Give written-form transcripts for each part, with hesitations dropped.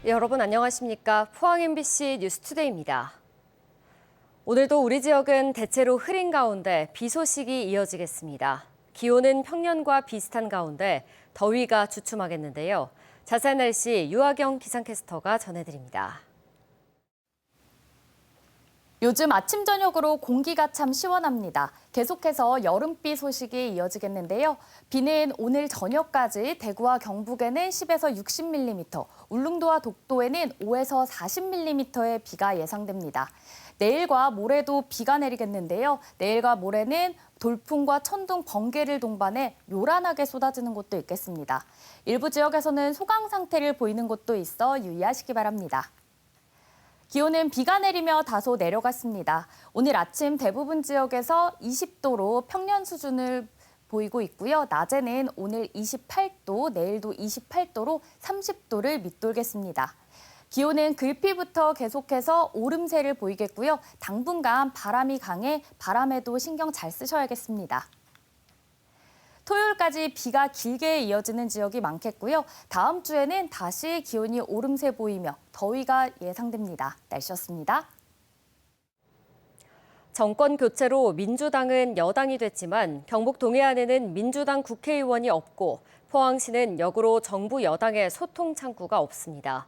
여러분 안녕하십니까? 포항 MBC 뉴스투데이입니다. 오늘도 우리 지역은 대체로 흐린 가운데 비 소식이 이어지겠습니다. 기온은 평년과 비슷한 가운데 더위가 주춤하겠는데요. 자세한 날씨 유아경 기상캐스터가 전해드립니다. 요즘 아침 저녁으로 공기가 참 시원합니다. 계속해서 여름비 소식이 이어지겠는데요. 비는 오늘 저녁까지 대구와 경북에는 10에서 60mm, 울릉도와 독도에는 5에서 40mm의 비가 예상됩니다. 내일과 모레도 비가 내리겠는데요. 내일과 모레는 돌풍과 천둥, 번개를 동반해 요란하게 쏟아지는 곳도 있겠습니다. 일부 지역에서는 소강 상태를 보이는 곳도 있어 유의하시기 바랍니다. 기온은 비가 내리며 다소 내려갔습니다. 오늘 아침 대부분 지역에서 20도로 평년 수준을 보이고 있고요. 낮에는 오늘 28도, 내일도 28도로 30도를 밑돌겠습니다. 기온은 글피부터 계속해서 오름세를 보이겠고요. 당분간 바람이 강해 바람에도 신경 잘 쓰셔야겠습니다. 토요일까지 비가 길게 이어지는 지역이 많겠고요. 다음 주에는 다시 기온이 오름세 보이며 더위가 예상됩니다. 날씨였습니다. 정권 교체로 민주당은 여당이 됐지만 경북 동해안에는 민주당 국회의원이 없고 포항시는 역으로 정부 여당의 소통 창구가 없습니다.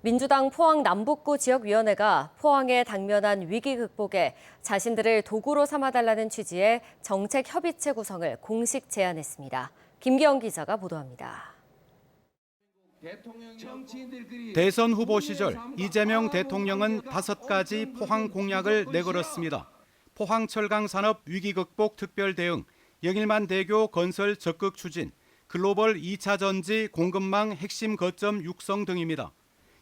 민주당 포항 남북구 지역위원회가 포항에 당면한 위기 극복에 자신들을 도구로 삼아달라는 취지의 정책협의체 구성을 공식 제안했습니다. 김기영 기자가 보도합니다. 대선 후보 시절 이재명 대통령은 5가지 포항 공약을 내걸었습니다. 포항 철강 산업 위기 극복 특별 대응, 영일만 대교 건설 적극 추진, 글로벌 2차 전지 공급망 핵심 거점 육성 등입니다.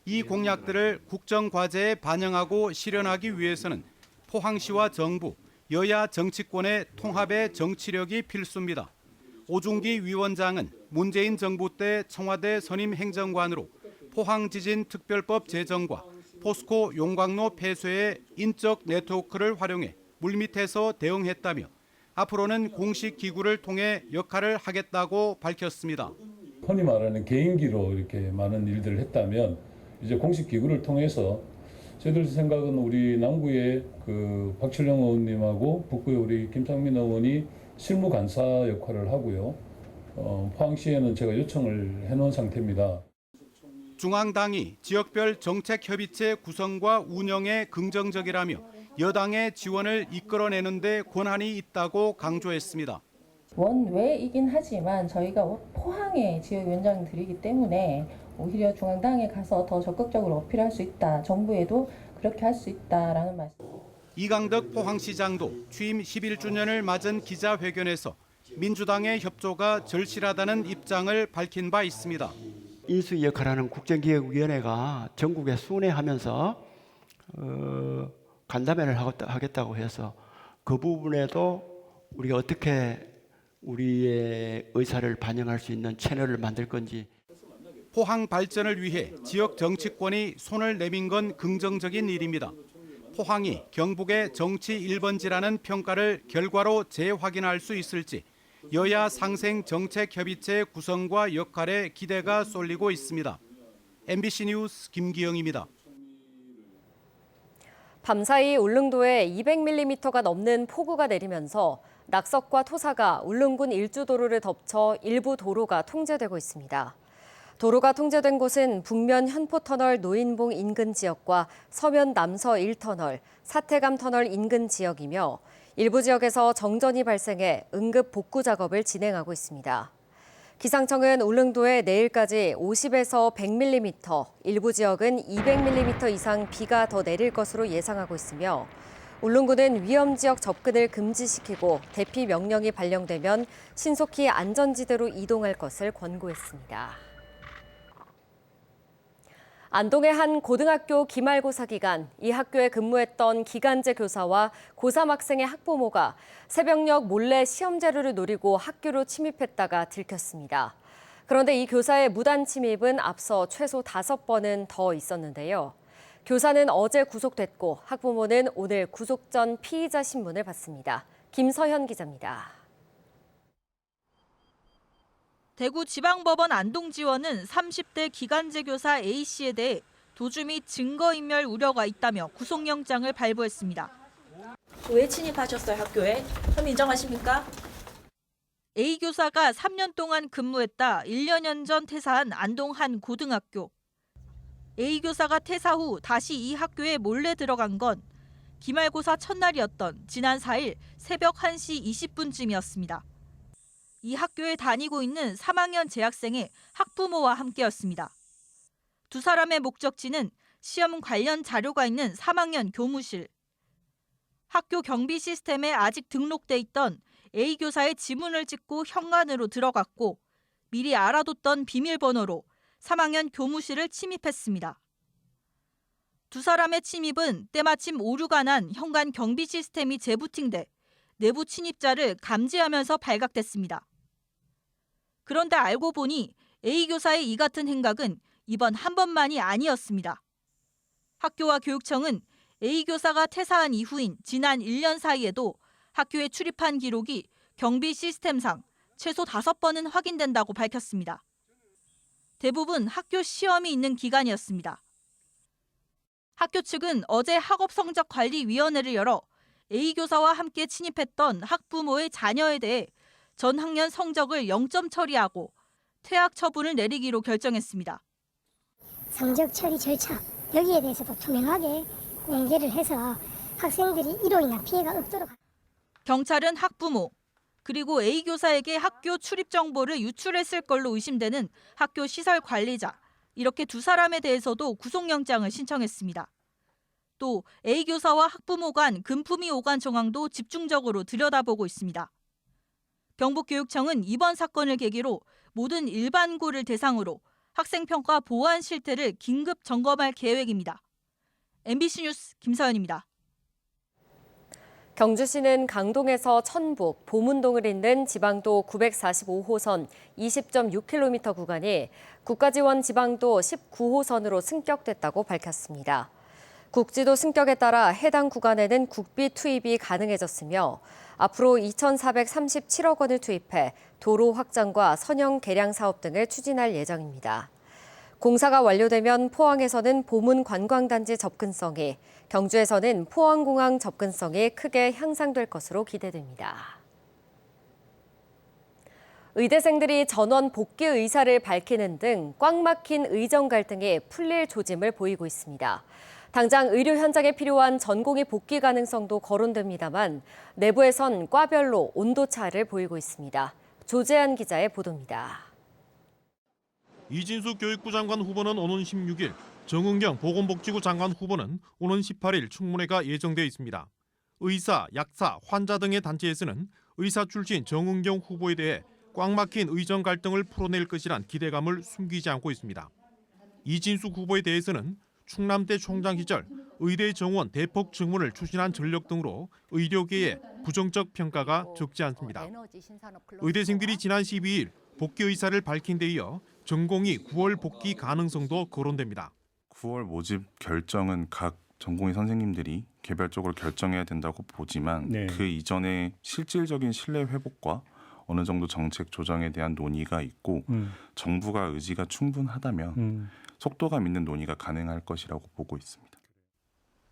이 공약들을 국정과제에 반영하고 실현하기 위해서는 포항시와 정부, 여야 정치권의 통합의 정치력이 필수입니다. 오중기 위원장은 문재인 정부 때 청와대 선임 행정관으로 포항지진특별법 제정과 포스코 용광로 폐쇄의 인적 네트워크를 활용해 물밑에서 대응했다며 앞으로는 공식 기구를 통해 역할을 하겠다고 밝혔습니다. 흔히 말하는 개인기로 이렇게 많은 일들을 했다면 이제 공식 기구를 통해서 저희들 생각은 우리 남구의 그 박철영 의원님하고 북구의 우리 김상민 의원이 실무 간사 역할을 하고요. 포항시에는 제가 요청을 해놓은 상태입니다. 중앙당이 지역별 정책협의체 구성과 운영에 긍정적이라며 여당의 지원을 이끌어내는 데 권한이 있다고 강조했습니다. 원외이긴 하지만 저희가 포항의 지역위원장들이기 때문에 오히려 중앙당에 가서 더 적극적으로 어필할 수 있다. 정부에도 그렇게 할 수 있다라는 말씀. 이강덕 포항시장도 취임 11주년을 맞은 기자회견에서 민주당의 협조가 절실하다는 입장을 밝힌 바 있습니다. 인수위 역할하는 국정기획위원회가 전국에 순회하면서 간담회를 하겠다고 해서 그 부분에도 우리가 어떻게 우리의 의사를 반영할 수 있는 채널을 만들 건지. 포항 발전을 위해 지역 정치권이 손을 내민 건 긍정적인 일입니다. 포항이 경북의 정치 1번지라는 평가를 결과로 재확인할 수 있을지 여야 상생 정책협의체 구성과 역할에 기대가 쏠리고 있습니다. MBC 뉴스 김기영입니다. 밤사이 울릉도에 200mm가 넘는 폭우가 내리면서 낙석과 토사가 울릉군 일주도로를 덮쳐 일부 도로가 통제되고 있습니다. 도로가 통제된 곳은 북면 현포터널 노인봉 인근 지역과 서면 남서 1터널, 사태감 터널 인근 지역이며 일부 지역에서 정전이 발생해 응급 복구 작업을 진행하고 있습니다. 기상청은 울릉도에 내일까지 50에서 100mm, 일부 지역은 200mm 이상 비가 더 내릴 것으로 예상하고 있으며 울릉군은 위험 지역 접근을 금지시키고 대피 명령이 발령되면 신속히 안전지대로 이동할 것을 권고했습니다. 안동의 한 고등학교 기말고사 기간, 이 학교에 근무했던 기간제 교사와 고3 학생의 학부모가 새벽녘 몰래 시험 자료를 노리고 학교로 침입했다가 들켰습니다. 그런데 이 교사의 무단 침입은 앞서 최소 5번은 더 있었는데요. 교사는 어제 구속됐고 학부모는 오늘 구속 전 피의자 신문을 받습니다. 김서현 기자입니다. 대구지방법원 안동지원은 30대 기간제 교사 A씨에 대해 도주 및 증거인멸 우려가 있다며 구속영장을 발부했습니다. 왜 침입하셨어요, 학교에? 혐의 인정하십니까? A 교사가 3년 동안 근무했다 1년 전 퇴사한 안동 한 고등학교. A 교사가 퇴사 후 다시 이 학교에 몰래 들어간 건 기말고사 첫날이었던 지난 4일 새벽 1시 20분쯤이었습니다. 이 학교에 다니고 있는 3학년 재학생의 학부모와 함께였습니다. 두 사람의 목적지는 시험 관련 자료가 있는 3학년 교무실. 학교 경비 시스템에 아직 등록돼 있던 A 교사의 지문을 찍고 현관으로 들어갔고 미리 알아뒀던 비밀번호로 3학년 교무실을 침입했습니다. 두 사람의 침입은 때마침 오류가 난 현관 경비 시스템이 재부팅돼 내부 침입자를 감지하면서 발각됐습니다. 그런데 알고 보니 A 교사의 이 같은 행각은 이번 한 번만이 아니었습니다. 학교와 교육청은 A 교사가 퇴사한 이후인 지난 1년 사이에도 학교에 출입한 기록이 경비 시스템상 최소 5번은 확인된다고 밝혔습니다. 대부분 학교 시험이 있는 기간이었습니다. 학교 측은 어제 학업성적관리위원회를 열어 A 교사와 함께 침입했던 학부모의 자녀에 대해 전 학년 성적을 0점 처리하고 퇴학 처분을 내리기로 결정했습니다. 성적 처리 절차 여기에 대해서도 투명하게 공개를 해서 학생들이 이로 인한 피해가 없도록. 경찰은 학부모 그리고 A 교사에게 학교 출입 정보를 유출했을 걸로 의심되는 학교 시설 관리자 이렇게 두 사람에 대해서도 구속영장을 신청했습니다. 또 A 교사와 학부모 간 금품위 오간 정황도 집중적으로 들여다보고 있습니다. 경북교육청은 이번 사건을 계기로 모든 일반고를 대상으로 학생평가 보안 실태를 긴급 점검할 계획입니다. MBC 뉴스 김서연입니다. 경주시는 강동에서 천북, 보문동을 잇는 지방도 945호선 20.6km 구간이 국가지원 지방도 19호선으로 승격됐다고 밝혔습니다. 국지도 승격에 따라 해당 구간에는 국비 투입이 가능해졌으며 앞으로 2,437억 원을 투입해 도로 확장과 선형 개량 사업 등을 추진할 예정입니다. 공사가 완료되면 포항에서는 보문 관광단지 접근성이, 경주에서는 포항공항 접근성이 크게 향상될 것으로 기대됩니다. 의대생들이 전원 복귀 의사를 밝히는 등 꽉 막힌 의정 갈등이 풀릴 조짐을 보이고 있습니다. 당장 의료 현장에 필요한 전공의 복귀 가능성도 거론됩니다만 내부에선 과별로 온도차를 보이고 있습니다. 조재한 기자의 보도입니다. 이진수 교육부 장관 후보는 오는 16일, 정은경 보건복지부 장관 후보는 오는 18일 청문회가 예정돼 있습니다. 의사, 약사, 환자 등의 단체에서는 의사 출신 정은경 후보에 대해 꽉 막힌 의정 갈등을 풀어낼 것이란 기대감을 숨기지 않고 있습니다. 이진수 후보에 대해서는 충남대 총장 시절 의대 정원 대폭 증원을 추진한 전력 등으로 의료계의 부정적 평가가 적지 않습니다. 의대생들이 지난 12일 복귀 의사를 밝힌 데 이어 전공의 9월 복귀 가능성도 거론됩니다. 9월 모집 결정은 각 전공의 선생님들이 개별적으로 결정해야 된다고 보지만 그 이전에 실질적인 신뢰 회복과 어느 정도 정책 조정에 대한 논의가 있고 정부가 의지가 충분하다면 속도감 있는 논의가 가능할 것이라고 보고 있습니다.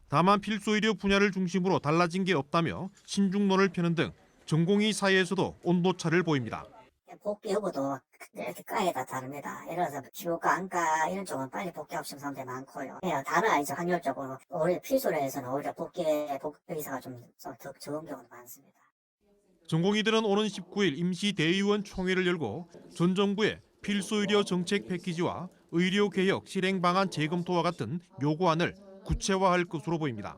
다만 필수 의료 분야를 중심으로 달라진 게 없다며 신중론을 펴는 등 전공의 사이에서도 온도차를 보입니다. 복귀 여부도 이렇게 과에 다 다릅니다. 예를 들어서 피부과, 안과 이런 쪽은 빨리 복귀하고 싶은 사람들이 많고요. 다른 아이죠. 확률적으로 오히려 필수로에서는 오히려 복귀 의사가 좀 더 적은 경우도 많습니다. 전공의들은 오는 19일 임시 대의원 총회를 열고 전 정부의 필수 의료 정책 패키지와 의료 개혁 실행 방안 재검토와 같은 요구안을 구체화할 것으로 보입니다.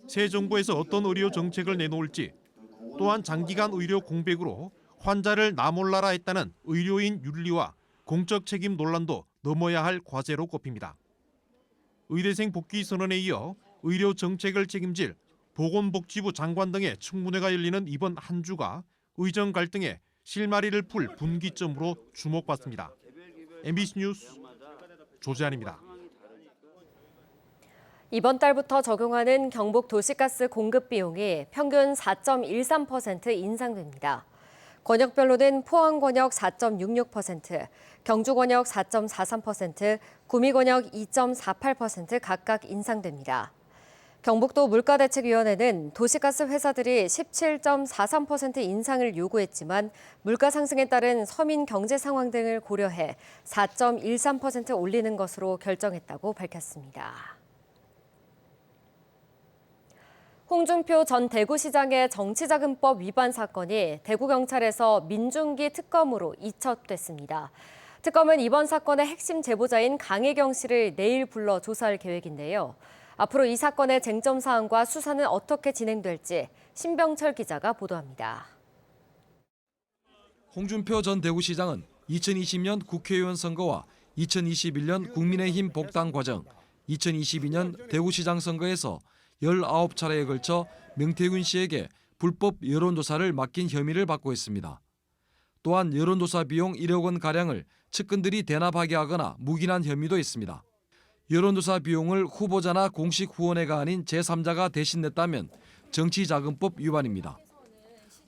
새 정부에서 어떤 의료 정책을 내놓을지, 또한 장기간 의료 공백으로 환자를 나 몰라라 했다는 의료인 윤리와 공적 책임 논란도 넘어야 할 과제로 꼽힙니다. 의대생 복귀 선언에 이어 의료 정책을 책임질 보건복지부 장관 등의 청문회가 열리는 이번 한 주가 의정 갈등의 실마리를 풀 분기점으로 주목받습니다. MBC 뉴스 조재한입니다. 이번 달부터 적용하는 경북 도시가스 공급 비용이 평균 4.13% 인상됩니다. 권역별로는 포항권역 4.66%, 경주권역 4.43%, 구미권역 2.48% 각각 인상됩니다. 경북도 물가대책위원회는 도시가스 회사들이 17.43% 인상을 요구했지만 물가 상승에 따른 서민 경제 상황 등을 고려해 4.13% 올리는 것으로 결정했다고 밝혔습니다. 홍준표 전 대구시장의 정치자금법 위반 사건이 대구경찰에서 민중기 특검으로 이첩됐습니다. 특검은 이번 사건의 핵심 제보자인 강혜경 씨를 내일 불러 조사할 계획인데요. 앞으로 이 사건의 쟁점 사항과 수사는 어떻게 진행될지 신병철 기자가 보도합니다. 홍준표 전 대구시장은 2020년 국회의원 선거와 2021년 국민의힘 복당 과정, 2022년 대구시장 선거에서 19차례에 걸쳐 명태균 씨에게 불법 여론조사를 맡긴 혐의를 받고 있습니다. 또한 여론조사 비용 1억 원가량을 측근들이 대납하게 하거나 묵인한 혐의도 있습니다. 여론조사 비용을 후보자나 공식 후원회가 아닌 제3자가 대신 냈다면 정치자금법 위반입니다.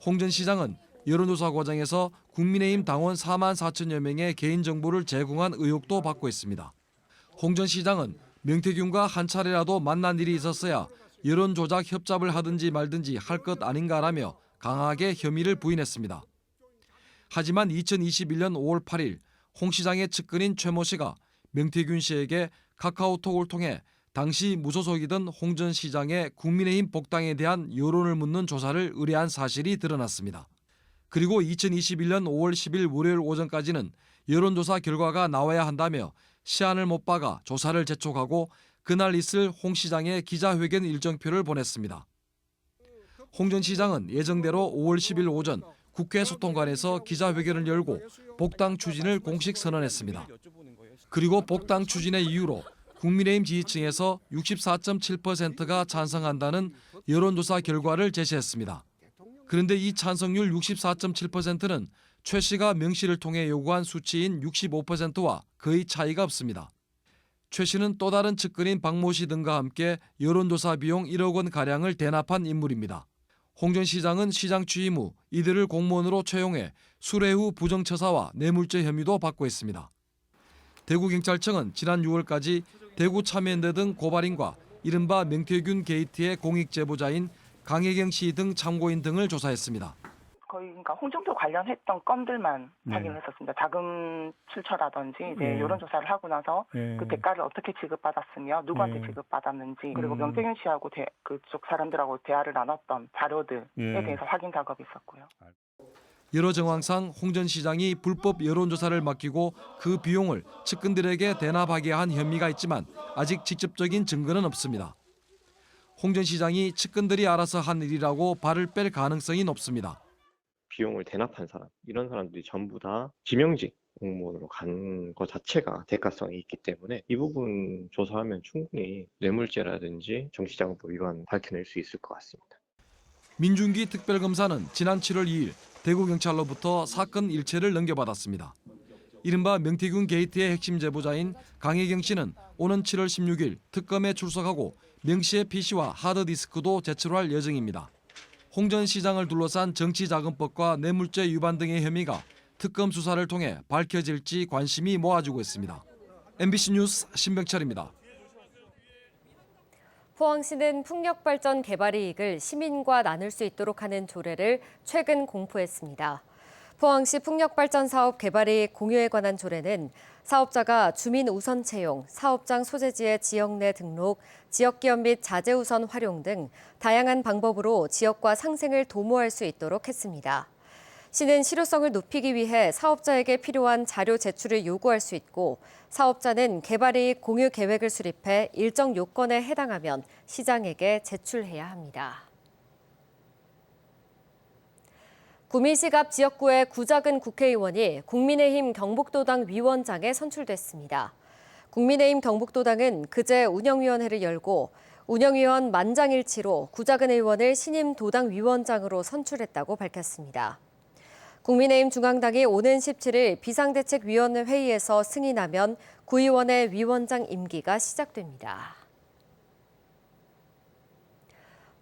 홍 전 시장은 여론조사 과정에서 국민의힘 당원 4만 4천여 명의 개인정보를 제공한 의혹도 받고 있습니다. 홍 전 시장은 명태균과 한 차례라도 만난 일이 있었어야 여론조작 협잡을 하든지 말든지 할 것 아닌가라며 강하게 혐의를 부인했습니다. 하지만 2021년 5월 8일 홍 시장의 측근인 최모 씨가 명태균 씨에게 카카오톡을 통해 당시 무소속이던 홍 전 시장의 국민의힘 복당에 대한 여론을 묻는 조사를 의뢰한 사실이 드러났습니다. 그리고 2021년 5월 10일 월요일 오전까지는 여론조사 결과가 나와야 한다며 시한을 못 박아 조사를 재촉하고 그날 있을 홍 시장의 기자회견 일정표를 보냈습니다. 홍 전 시장은 예정대로 5월 10일 오전 국회 소통관에서 기자회견을 열고 복당 추진을 공식 선언했습니다. 그리고 복당 추진의 이유로 국민의힘 지지층에서 64.7%가 찬성한다는 여론조사 결과를 제시했습니다. 그런데 이 찬성률 64.7%는 최 씨가 명 씨를 통해 요구한 수치인 65%와 거의 차이가 없습니다. 최 씨는 또 다른 측근인 박모 씨 등과 함께 여론조사 비용 1억 원가량을 대납한 인물입니다. 홍 전 시장은 시장 취임 후 이들을 공무원으로 채용해 수뢰 후 부정처사와 뇌물죄 혐의도 받고 있습니다. 대구경찰청은 지난 6월까지 대구 참여연대 등 고발인과 이른바 명태균 게이트의 공익제보자인 강혜경 씨 등 참고인 등을 조사했습니다. 거의 그러니까 홍준표 관련했던 건들만 확인을 했었습니다. 자금 출처라든지 이제 여론조사를 하고 나서 그 대가를 어떻게 지급받았으며 누구한테 지급받았는지 그리고 명태균 씨하고 그쪽 사람들하고 대화를 나눴던 자료들에 대해서 확인 작업이 있었고요. 여러 정황상 홍 전 시장이 불법 여론조사를 맡기고 그 비용을 측근들에게 대납하게 한 혐의가 있지만 아직 직접적인 증거는 없습니다. 홍 전 시장이 측근들이 알아서 한 일이라고 발을 뺄 가능성이 높습니다. 비용을 대납한 사람, 이런 사람들이 전부 다 지명직 공무원으로 간 것 자체가 대가성이 있기 때문에 이 부분 조사하면 충분히 뇌물죄라든지 정치자금법 위반 밝혀낼 수 있을 것 같습니다. 민중기 특별검사는 지난 7월 2일 대구경찰로부터 사건 일체를 넘겨받았습니다. 이른바 명태균 게이트의 핵심 제보자인 강혜경 씨는 오는 7월 16일 특검에 출석하고 명 씨의 PC와 하드디스크도 제출할 예정입니다. 홍 전 시장을 둘러싼 정치자금법과 뇌물죄 위반 등의 혐의가 특검 수사를 통해 밝혀질지 관심이 모아지고 있습니다. MBC 뉴스 신병철입니다. 포항시는 풍력발전 개발 이익을 시민과 나눌 수 있도록 하는 조례를 최근 공포했습니다. 포항시 풍력발전 사업 개발 이익 공유에 관한 조례는 사업자가 주민 우선 채용, 사업장 소재지의 지역 내 등록, 지역기업 및 자재 우선 활용 등 다양한 방법으로 지역과 상생을 도모할 수 있도록 했습니다. 시는 실효성을 높이기 위해 사업자에게 필요한 자료 제출을 요구할 수 있고 사업자는 개발이익 공유 계획을 수립해 일정 요건에 해당하면 시장에게 제출해야 합니다. 구미시 앞 지역구의 구작은 국회의원이 국민의힘 경북도당 위원장에 선출됐습니다. 국민의힘 경북도당은 그제 운영위원회를 열고 운영위원 만장일치로 구작은 의원을 신임 도당 위원장으로 선출했다고 밝혔습니다. 국민의힘 중앙당이 오는 17일 비상대책위원회 회의에서 승인하면 구의원의 위원장 임기가 시작됩니다.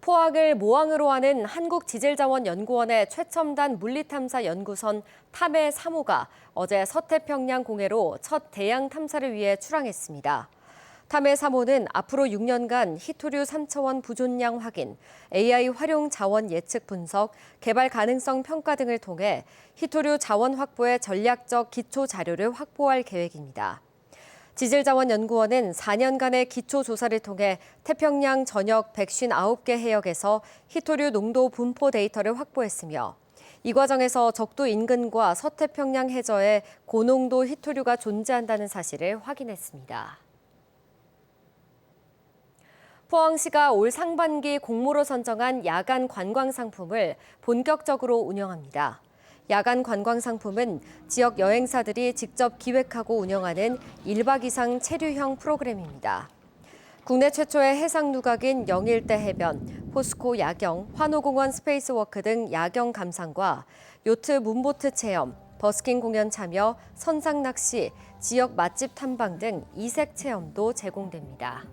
포항을 모항으로 하는 한국지질자원연구원의 최첨단 물리탐사 연구선 탐해 3호가 어제 서태평양 공해로 첫 대양 탐사를 위해 출항했습니다. 탐해 3호는 앞으로 6년간 희토류 3차원 부존량 확인, AI 활용 자원 예측 분석, 개발 가능성 평가 등을 통해 희토류 자원 확보의 전략적 기초 자료를 확보할 계획입니다. 지질자원연구원은 4년간의 기초조사를 통해 태평양 전역 159개 해역에서 희토류 농도 분포 데이터를 확보했으며 이 과정에서 적도 인근과 서태평양 해저에 고농도 희토류가 존재한다는 사실을 확인했습니다. 포항시가 올 상반기 공모로 선정한 야간 관광 상품을 본격적으로 운영합니다. 야간 관광 상품은 지역 여행사들이 직접 기획하고 운영하는 1박 이상 체류형 프로그램입니다. 국내 최초의 해상 누각인 영일대 해변, 포스코 야경, 환호공원 스페이스워크 등 야경 감상과 요트 문보트 체험, 버스킹 공연 참여, 선상 낚시, 지역 맛집 탐방 등 이색 체험도 제공됩니다.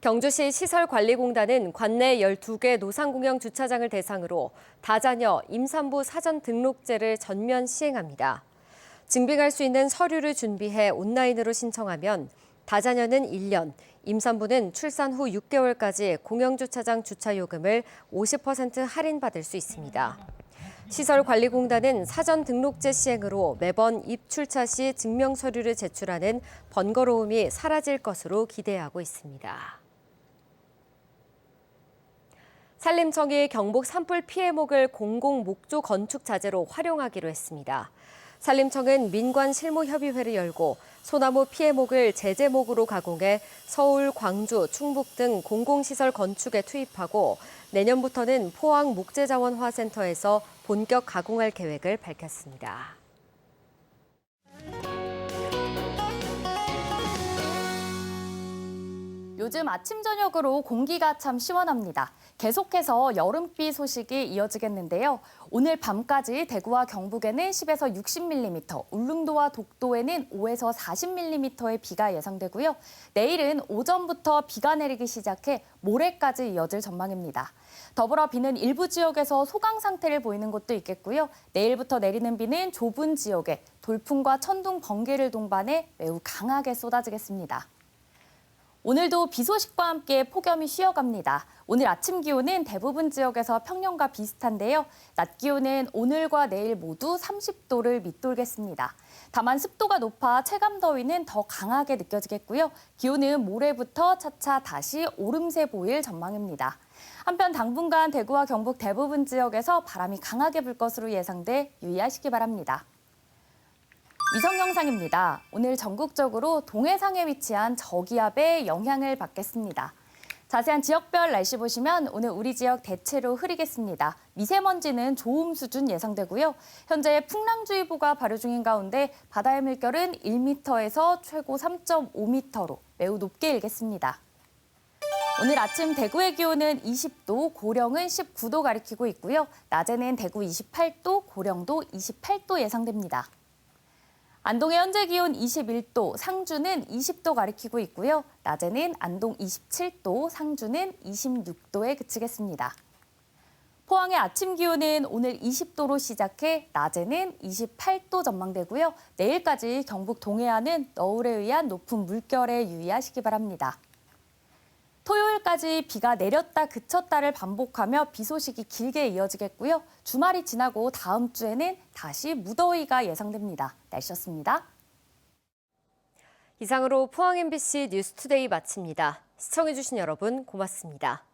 경주시 시설관리공단은 관내 12개 노상공영 주차장을 대상으로 다자녀 임산부 사전 등록제를 전면 시행합니다. 증빙할 수 있는 서류를 준비해 온라인으로 신청하면 다자녀는 1년, 임산부는 출산 후 6개월까지 공영주차장 주차요금을 50% 할인받을 수 있습니다. 시설관리공단은 사전 등록제 시행으로 매번 입출차 시 증명 서류를 제출하는 번거로움이 사라질 것으로 기대하고 있습니다. 산림청이 경북 산불 피해목을 공공목조 건축 자재로 활용하기로 했습니다. 산림청은 민관실무협의회를 열고 소나무 피해목을 제재목으로 가공해 서울, 광주, 충북 등 공공시설 건축에 투입하고 내년부터는 포항 목재자원화센터에서 본격 가공할 계획을 밝혔습니다. 요즘 아침 저녁으로 공기가 참 시원합니다. 계속해서 여름비 소식이 이어지겠는데요. 오늘 밤까지 대구와 경북에는 10에서 60mm, 울릉도와 독도에는 5에서 40mm의 비가 예상되고요. 내일은 오전부터 비가 내리기 시작해 모레까지 이어질 전망입니다. 더불어 비는 일부 지역에서 소강 상태를 보이는 곳도 있겠고요. 내일부터 내리는 비는 좁은 지역에 돌풍과 천둥, 번개를 동반해 매우 강하게 쏟아지겠습니다. 오늘도 비 소식과 함께 폭염이 쉬어갑니다. 오늘 아침 기온은 대부분 지역에서 평년과 비슷한데요. 낮 기온은 오늘과 내일 모두 30도를 밑돌겠습니다. 다만 습도가 높아 체감더위는 더 강하게 느껴지겠고요. 기온은 모레부터 차차 다시 오름세 보일 전망입니다. 한편 당분간 대구와 경북 대부분 지역에서 바람이 강하게 불 것으로 예상돼 유의하시기 바랍니다. 위성 영상입니다. 오늘 전국적으로 동해상에 위치한 저기압의 영향을 받겠습니다. 자세한 지역별 날씨 보시면 오늘 우리 지역 대체로 흐리겠습니다. 미세먼지는 좋음 수준 예상되고요. 현재 풍랑주의보가 발효 중인 가운데 바다의 물결은 1m에서 최고 3.5m로 매우 높게 일겠습니다. 오늘 아침 대구의 기온은 20도, 고령은 19도 가리키고 있고요. 낮에는 대구 28도, 고령도 28도 예상됩니다. 안동의 현재 기온 21도, 상주는 20도 가리키고 있고요. 낮에는 안동 27도, 상주는 26도에 그치겠습니다. 포항의 아침 기온은 오늘 20도로 시작해 낮에는 28도 전망되고요. 내일까지 경북 동해안은 너울에 의한 높은 물결에 유의하시기 바랍니다. 토요일까지 비가 내렸다 그쳤다를 반복하며 비 소식이 길게 이어지겠고요. 주말이 지나고 다음 주에는 다시 무더위가 예상됩니다. 날씨였습니다. 이상으로 포항 MBC 뉴스투데이 마칩니다. 시청해주신 여러분 고맙습니다.